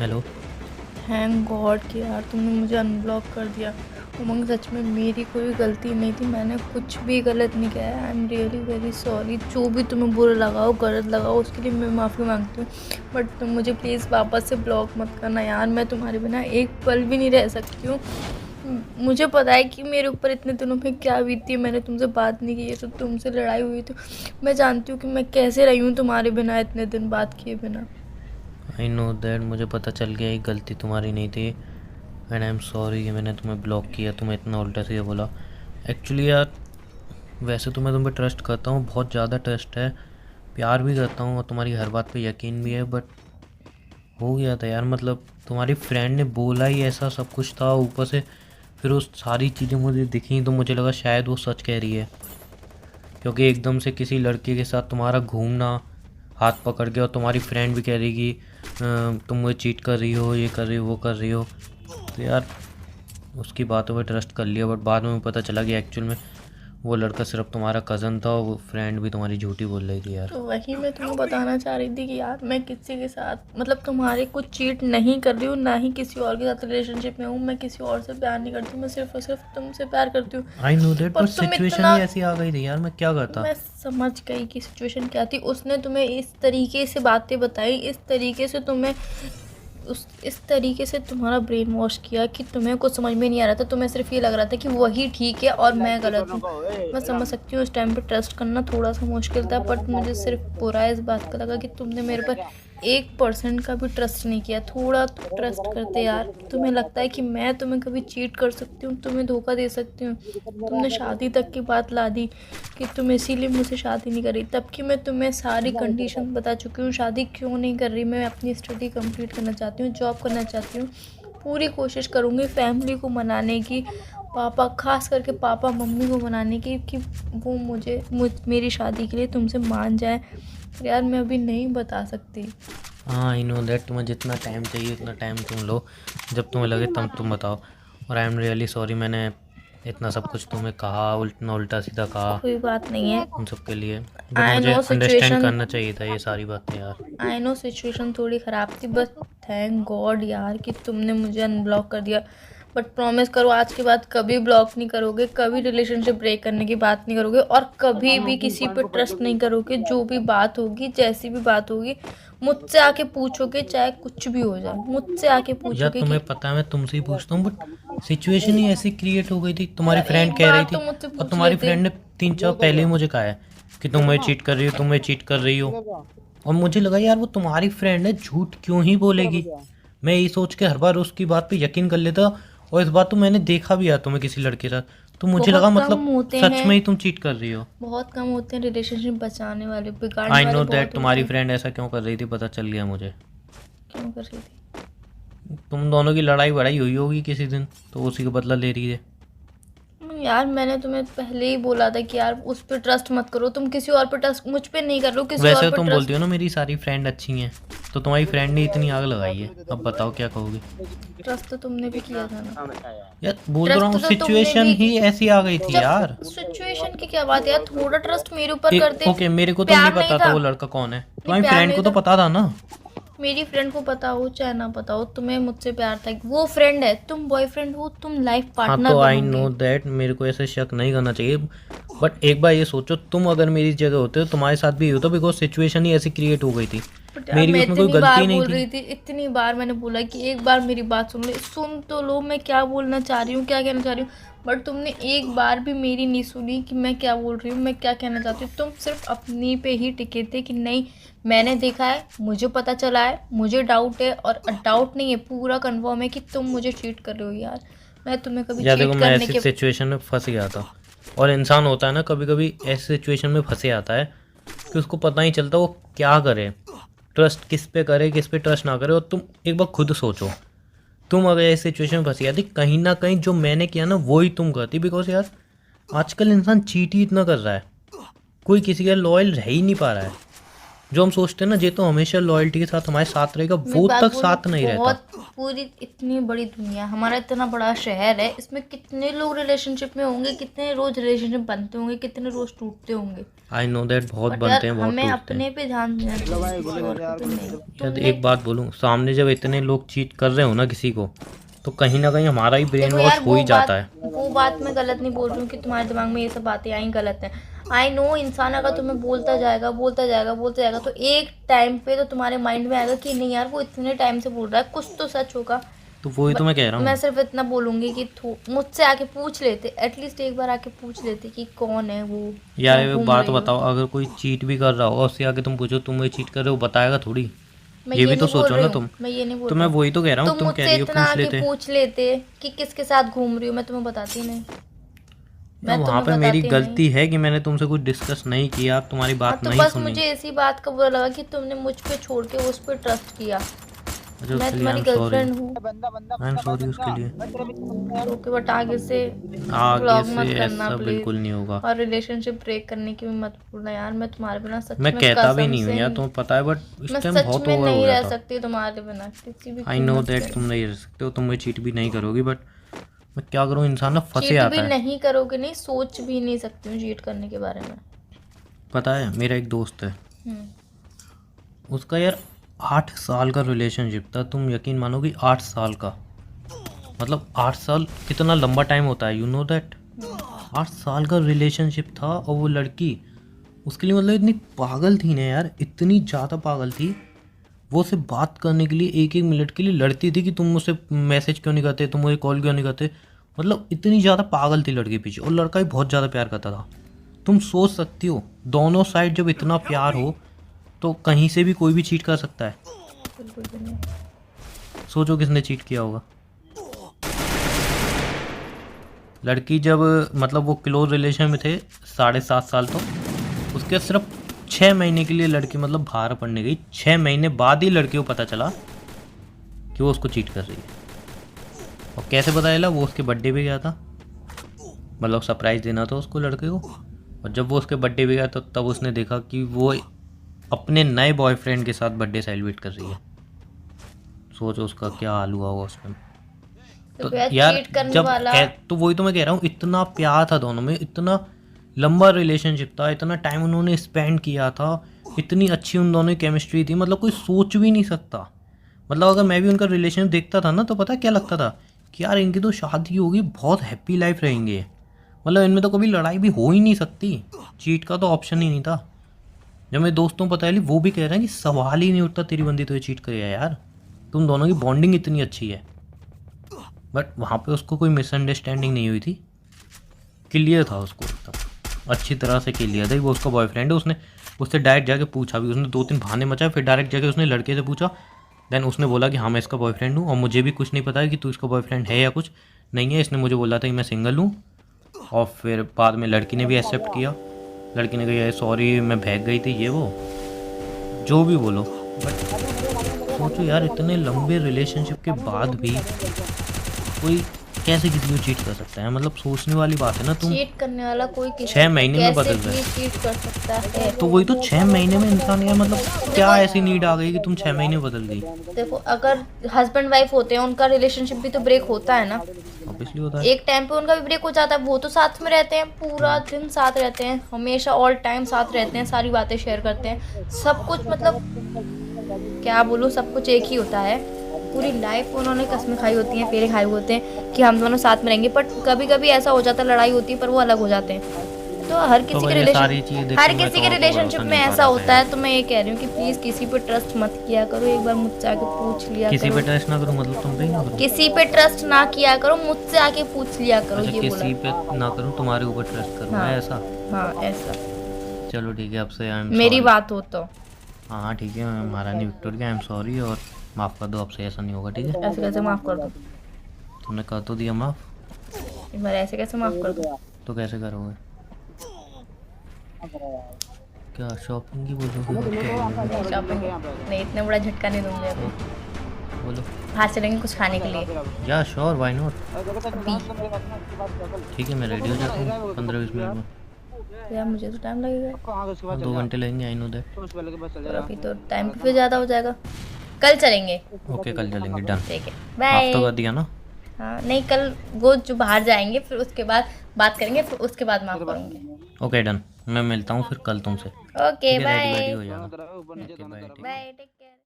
Hello. Thank God कि यार तुमने मुझे अनब्लॉक कर दिया। उमंग, सच में मेरी कोई गलती नहीं थी, मैंने कुछ भी गलत नहीं किया है। I am really very sorry. जो भी तुम्हें बुरा लगा हो, गलत लगा हो, उसके लिए मैं माफ़ी मांगती हूँ। बट तुम मुझे प्लीज़ वापस से ब्लॉक मत करना यार। मैं तुम्हारे बिना एक पल भी नहीं रह सकती हूँ। मुझे पता है कि मेरे ऊपर इतने दिनों में क्या बीती है। मैंने तुमसे बात नहीं की है तो तुमसे लड़ाई हुई थी। मैं जानती हूँ कि मैं कैसे रही हूँ तुम्हारे बिना, इतने दिन बात किए बिना। आई नो दैट, मुझे पता चल गया ये गलती तुम्हारी नहीं थी। एंड आई एम सॉरी कि मैंने तुम्हें ब्लॉक किया, तुम्हें इतना उल्टा सीधा बोला। एक्चुअली यार, वैसे तो मैं तुम पे ट्रस्ट करता हूँ, बहुत ज़्यादा ट्रस्ट है, प्यार भी करता हूँ और तुम्हारी हर बात पे यकीन भी है। बट हो गया था यार, मतलब तुम्हारी फ्रेंड ने बोला ही ऐसा सब कुछ था, ऊपर से फिर वो सारी चीज़ें मुझे दिखी तो मुझे लगा शायद वो सच कह रही है। क्योंकि एकदम से किसी लड़के के साथ तुम्हारा घूमना, हाथ पकड़ के, और तुम्हारी फ्रेंड भी कह रही कि तुम मुझे चीट कर रही हो, ये कर रही हो, वो कर रही हो। तो यार उसकी बातों पे ट्रस्ट कर लिया, बट बाद में पता चला कि एक्चुअल में वो लड़का सिर्फ तुम्हारा कज़न था और वो फ्रेंड भी तुम्हारी झूठी बोल रही थी यार। तो वही मैं तुम्हें बताना चाह रही थी कि यार मैं किसी के साथ, मतलब तुम्हारे कुछ चीट नहीं कर रही हूँ, ना ही किसी और के साथ रिलेशनशिप में हूँ। मैं किसी और से प्यार नहीं करती हूँ, मैं सिर्फ और सिर्फ तुमसे प्यार करती हूँ। आई नो दैट, पर बट तुम सिचुएशन इतना, ही ऐसी आ गई थी यार, मैं क्या करता। मैं समझ गई कि सिचुएशन क्या थी। उसने तुम्हें इस तरीके से बातें बताई, इस तरीके से तुम्हें इस तरीके से तुम्हारा ब्रेन वॉश किया कि तुम्हें कुछ समझ में नहीं आ रहा था। तुम्हें सिर्फ ये लग रहा था कि वही ठीक है और मैं गलत हूँ। मैं समझ सकती हूँ उस टाइम पे ट्रस्ट करना थोड़ा सा मुश्किल था, बट मुझे सिर्फ बुरा इस बात का लगा कि तुमने मेरे पर 1% का भी ट्रस्ट नहीं किया। थोड़ा तो ट्रस्ट करते यार। तुम्हें लगता है कि मैं तुम्हें कभी चीट कर सकती हूँ, तुम्हें धोखा दे सकती हूँ? तुमने शादी तक की बात ला दी कि तुम इसीलिए मुझसे शादी नहीं कर रही, तब कि मैं तुम्हें सारी कंडीशन बता चुकी हूँ। शादी क्यों नहीं कर रही? मैं अपनी स्टडी कंप्लीट करना चाहती हूँ, जॉब करना चाहती हूँ। पूरी कोशिश करूँगी फैमिली को मनाने की, पापा, खास करके पापा मम्मी को मनाने की, कि वो मेरी शादी के लिए तुमसे मान जाए। यार मैं अभी नहीं बता सकती। हाँ आई नो दैट, तुम्हें जितना टाइम चाहिए उतना टाइम तुम लो, जब तुम्हें लगे तब तुम बताओ। और आई एम रियली सॉरी, मैंने इतना सब कुछ तुम्हें कहा, उल्टा उल्टा सीधा कहा कोई बात नहीं है। उन सब के लिए। बट आई मुझे नो अंडरस्टैंड सिचुएशन करना चाहिए था ये सारी बातें यार। आई नो सिचुएशन थोड़ी ख़राब थी, बस थैंक गॉड यार कि तुमने मुझे अनब्लॉक कर दिया। बट प्रॉमिस करो आज के बाद कभी ब्लॉक नहीं करोगे, कभी रिलेशनशिप ब्रेक करने की बात नहीं करोगे, और कभी भी किसी पर ट्रस्ट नहीं करोगे। जो भी बात होगी, जैसी भी बात होगी, मुझसे आके पूछोगे, चाहे कुछ भी हो जाए मुझसे आके यार पूछोगे कि तुम्हें पता है मैं तुमसे ही पूछता हूँ, बट सिचुएशन ही ऐसी क्रिएट हो गई थी, तुम्हारी यार फ्रेंड एक कह रही बार थी। तो मुझसे और पूछ तुम्हारी लेते। फ्रेंड ने 3 4 पहले ही मुझे कहा है कि तुम मुझे चीट कर रही हो, तुम मुझे चीट कर रही हो। और मुझे लगा यार वो तुम्हारी फ्रेंड है, झूठ क्यों ही बोलेगी। मैं यही सोच के हर बार उसकी बात पे यकीन कर लेता। और इस बार तो मैंने देखा भी यार तुम्हें किसी लड़के के साथ, तो मुझे लगा बहुत कम मतलब होते सच हैं, में ही तुम चीट कर रही हो। बहुत कम होते हैं रिलेशनशिप बचाने वाले, बिगाड़ने आई वाले नो दैट, बहुत होते तुम्हारी हैं। फ्रेंड ऐसा क्यों कर रही थी पता चल गया मुझे। क्यों कर रही थी? तुम दोनों की लड़ाई वड़ाई हुई होगी किसी दिन, तो उसी का बदला ले रही है। यार मैंने तुम्हें पहले ही बोला था कि यार उस पर ट्रस्ट मत करो। तुम किसी और पे ट्रस्ट, मुझ पे नहीं कर रहे हो, किसी और वैसे पे तो तुम बोलती हो ट्रस्ट। ना मेरी सारी फ्रेंड अच्छी हैं, तो तुम्हारी फ्रेंड ने इतनी आग लगाई है, अब बताओ क्या कहोगे। ट्रस्ट तो तुमने भी किया था ना। यार बोल तो रहा ट्रस्ट हूँ, तो तुमने सिचुएशन भी, ही ऐसी आ गई थी जब यार। सिचुएशन की क्या बात है यार, थोड़ा ट्रस्ट मेरे ऊपर एक करते। ओके, मेरे को तो नहीं प्यार नहीं पता था था, वो लड़का कौन है, नहीं तुम्हारी प्यार फ्रेंड नहीं को तो था। पता था ना। मेरी फ्रेंड को पता हो चाहे ना पता हो, तुम्हें मुझसे प्यार था। वो फ्रेंड है, तुम बॉयफ्रेंड हो, तुम लाइफ हाँ पार्टनर तो आई बनोगे। नो दैट, मेरे को ऐसे शक नहीं करना चाहिए। बट एक बार ये सोचो, तुम अगर मेरी जगह होते तो तुम्हारे साथ भी होता, बिकॉज सिचुएशन ही ऐसी क्रिएट हो गई थी। बट यार मेरी मैं उसमें कोई इतनी बार गलती नहीं बोल थी। रही थी, इतनी बार मैंने बोला कि एक बार मेरी बात सुन लो, सुन तो लो मैं क्या बोलना चाह रही हूँ, क्या कहना चाह रही हूँ। बट तुमने एक बार भी मेरी नहीं सुनी कि मैं क्या बोल रही हूँ, मैं क्या कहना चाहती हूँ। तुम सिर्फ अपनी पे ही टिके थे कि नहीं, मैंने देखा है, मुझे पता चला है, मुझे डाउट है, और डाउट नहीं है, पूरा कन्फर्म है कि तुम मुझे चीट कर रहे हो यार। मैं तुम्हें कभी या देखो, चीट मैं करने ऐसी के, सिचुएशन में फंस गया था। और इंसान होता है ना, कभी कभी ऐसी सिचुएशन में फंसे आता है कि उसको पता नहीं चलता वो क्या करे, ट्रस्ट किस पे करे, किस पे ट्रस्ट ना करे। और तुम एक बार खुद सोचो, तुम अगर ऐसी सिचुएशन में फंसी आती, कहीं ना कहीं जो मैंने किया ना वो ही तुम करती। बिकॉज यार आजकल इंसान चीट ही इतना कर रहा है, कोई किसी का लॉयल रह ही नहीं पा रहा है। जो हम सोचते हैं ना ये तो हमेशा लॉयल्टी के साथ हमारे साथ रहेगा, मैं वो बात तक बोलूँ, साथ नहीं रहता। बहुत पूरी इतनी बड़ी दुनिया, हमारा इतना बड़ा शहर है, इसमें कितने लोग रिलेशनशिप में होंगे, कितने रोज रिलेशनशिप बनते होंगे, कितने रोज टूटते होंगे। आई नो दैट, बहुत बट यार बनते हैं, बहुत हमें टूटते अपने हैं। पे ध्यान देना चाहिए, किसी और पे नहीं। यार तुमने एक बात बोलूँ, सामने जब इतने लोग चीट कर रहे हो ना किसी को, तो कहीं ना कहीं हमारा ही ब्रेन देखो वॉश यार, हो ही जाता है। वो बात मैं गलत नहीं बोल रही हूँ कि तुम्हारे दिमाग में ये सब बातें आई गलत हैं। आई नो, इंसान अगर तुम्हें बोलता जाएगा बोलता जाएगा बोलता जाएगा, तो एक टाइम पे तो तुम्हारे माइंड में आएगा कि नहीं यार, वो इतने टाइम से बोल रहा है, कुछ तो सच होगा। तो वही तो मैं कह रहा मैं हूँ। सिर्फ इतना बोलूंगी कि मुझसे आके पूछ लेते, एटलीस्ट एक बार आके पूछ लेते कि कौन है वो, यार क्यों एक घूम बात रही हो। बताओ, अगर कोई चीट भी कर रहा हो और उससे आके तुम पूछो तुम मुझे चीट कर रहे हो, बताएगा थोड़ी? मैं ये ये भी तो नहीं बोल सोचो रही ना हूँ, तुम। मैं ये नहीं बोल तो रही मैं हूँ। वही तो कह रहा हूँ, तुम तुम कह मुझसे रही हो इतना पूछ आके लेते। पूछ लेते कि किसके साथ घूम रही हूँ, मैं तुम्हें बताती नहीं। या मैं वहाँ तुम्हें पे मेरी बताती नहीं। गलती है कि मैंने तुमसे कुछ डिस्कस नहीं किया, तुम्हारी हाँ, बात तो नहीं बस सुनी। मुझे इसी बात का बुरा लगा कि तुमने मुझ पे छोड़ के उस पर ट्रस्ट किया। अच्छा, मैं उसके लिए आई तुम्हारी एम सॉरी। गर्लफ्रेंड हूँ। आई एम सॉरी उसके लिए। ओके, बट आगे से आगे व्लॉग से मत करना ऐसा प्लीज। बिल्कुल नहीं होगा। और रिलेशनशिप ब्रेक करने की भी मत बोलना यार, मैं तुम्हारे बिना सच मैं में कहता भी कसम नहीं हूँ से यार, तुम्हें पता है, बट इस मैं टाइम सच बहुत में ओवर हो नहीं गया रह था। सकती तुम्हारे बिना किसी भी आई नो कीमत दैट पे। तुम नहीं रह सकते हो, तुम मुझे चीट भी नहीं करोगी, बट मैं क्या करूँ, इंसान ना फंसे चीट आता भी है। नहीं करोगे, नहीं सोच भी नहीं सकती हूँ चीट करने के बारे में। पता है, मेरा एक दोस्त है, हम्म। उसका यार 8 साल का रिलेशनशिप था। तुम यकीन मानोगे, 8 साल का, मतलब 8 साल कितना लंबा टाइम होता है, यू नो दैट। 8 साल का रिलेशनशिप था, और वो लड़की उसके लिए मतलब इतनी पागल थी ना यार, इतनी ज़्यादा पागल थी। वो सिर्फ बात करने के लिए 1-1 मिनट के लिए लड़ती थी कि तुम मुझसे मैसेज क्यों नहीं करते, तुम मुझे कॉल क्यों नहीं करते। मतलब इतनी ज़्यादा पागल थी लड़की पीछे, और लड़का भी बहुत ज़्यादा प्यार करता था। तुम सोच सकती हो, दोनों साइड जब इतना प्यार हो तो कहीं से भी कोई भी चीट कर सकता है। बिल्कुल भी नहीं। सोचो किसने चीट किया होगा। लड़की जब मतलब वो क्लोज रिलेशन में थे 7.5 साल, तो उसके सिर्फ 6 महीने के लिए लड़की मतलब बाहर पढ़ने गई। 6 महीने बाद ही लड़की को पता चला कि वो उसको चीट कर रही है। और कैसे पता चला? वो उसके बर्थडे पे गया था, मतलब सरप्राइज़ देना था उसको लड़के को। और जब वो उसके बर्थडे पे गया तो तब उसने देखा कि वो अपने नए बॉयफ्रेंड के साथ बर्थडे सेलिब्रेट कर रही है। सोचो उसका क्या हाल हुआ होगा उस टाइम। तो यार चीट करने जब वाला तो वही तो मैं कह रहा हूँ, इतना प्यार था दोनों में, इतना लंबा रिलेशनशिप था, इतना टाइम उन्होंने स्पेंड किया था, इतनी अच्छी उन दोनों की केमिस्ट्री थी, मतलब कोई सोच भी नहीं सकता। मतलब अगर मैं भी उनका रिलेशन देखता था ना, तो पता है क्या लगता था कि यार इनकी तो शादी होगी, बहुत हैप्पी लाइफ रहेंगे, मतलब इनमें तो कभी लड़ाई भी हो ही नहीं सकती, चीट का तो ऑप्शन ही नहीं था। जब मेरे दोस्तों को पता है, वो भी कह रहे हैं कि सवाल ही नहीं उठता तेरी बंदी तो ये चीट करेगा यार, तुम दोनों की बॉन्डिंग इतनी अच्छी है। बट वहाँ पे उसको कोई मिसअंडरस्टैंडिंग नहीं हुई थी, क्लियर था उसको एकदम अच्छी तरह से क्लियर था कि वो उसका बॉयफ्रेंड है। उसने उससे डायरेक्ट जाके पूछा भी, उसने 2-3 बहाने मचाए, फिर डायरेक्ट जाके उसने लड़के से पूछा। देन उसने बोला कि हाँ मैं इसका बॉयफ्रेंड हूँ, और मुझे भी कुछ नहीं पता है कि तू इसका बॉयफ्रेंड है या कुछ नहीं है, इसने मुझे बोला था कि मैं सिंगल हूँ। और फिर बाद में लड़की ने भी एक्सेप्ट किया, लड़की ने कहा सॉरी मैं भाग गई थी, ये वो जो भी बोलो। बट सोचो यार, इतने लंबे रिलेशनशिप के बाद भी कोई कैसे किसी को चीट कर सकता है, मतलब सोचने वाली बात है ना। तुम चीट करने वाला कोई किसी 6 महीने में कैसे बदल गए, भी चीट कर सकता है। तो वही तो 6 महीने में इंसान यार, मतलब क्या ऐसी नीड आ गई कि तुम 6 महीने में बदल गई? देखो, अगर हस्बैंड वाइफ होते हैं, उनका रिलेशनशिप भी तो ब्रेक होता है ना। ऑब्वियसली होता है। एक टाइम पे उनका भी ब्रेक हो जाता है, वो तो साथ में रहते हैं, पूरा दिन साथ रहते हैं, हमेशा ऑल टाइम साथ रहते हैं, सारी बातें शेयर करते हैं, सब कुछ, मतलब क्या बोलूँ, सब कुछ एक ही होता है। पूरी लाइफ उन्होंने कसमें खाई होती हैं, फेरे खाए होते हैं कि हम दोनों साथ में रहेंगे, बट कभी कभी ऐसा हो जाता है, लड़ाई होती है, पर वो अलग हो जाते हैं। तो हर किसी के हर किसी के रिलेशनशिप में ऐसा होता है। तो मैं ये कह रही हूँ कि प्लीज किसी पे ट्रस्ट मत किया करो, एक बार मुझसे आके पूछ लिया किसी करो। पे ट्रस्ट ना करूँ मतलब तुम पे ही ना करूँ? किसी पे ट्रस्ट ना किया करो, मुझसे आके पूछ लिया करो। अच्छा, ये बोला। किसी पे ना करूँ, तुम्हारे ऊपर ट्रस्ट करूँ मैं, ऐसा? हाँ ऐसा। चलो ठीक है, अब से आई एम मेरी सॉरी। बात हो तो हाँ ठीक है, मैं महारानी विक्टोरिया, आई एम सॉरी, और माफ़ कर दो, अब से ऐसा नहीं होगा, ठीक है? ऐसे कैसे माफ कर दो? तुमने कर तो दिया माफ़, एक बार ऐसे कैसे माफ कर दो? तो कैसे करोगे? क्या शॉपिंग की बोलोगे? शॉपिंग नहीं, इतना बड़ा झटका नहीं दूंगी अभी। बोलो। बाहर चलेंगे कुछ खाने के लिए। या श्योर, व्हाई नॉट। अभी ठीक है, मैं रेडी हो जाता हूँ 15-20 मिनट में। यार मुझे तो टाइम लगेगा, 2 घंटे लगेंगे, आई नो दैट। और अभी तो टाइम भी फिर ज़्यादा हो जाएगा। कल चलेंगे। ओके कल चलेंगे, डन। ठीक है, हाफ तो बाय। कर दिया ना? हाँ नहीं, कल वो जो बाहर जाएंगे फिर उसके बाद बात करेंगे, फिर उसके बाद माफ़ करूँगी। ओके डन, मैं मिलता हूँ फिर कल तुमसे। ओके ठीक है, रेडी वेडी बाय। हो जाना। Okay bye. बाय।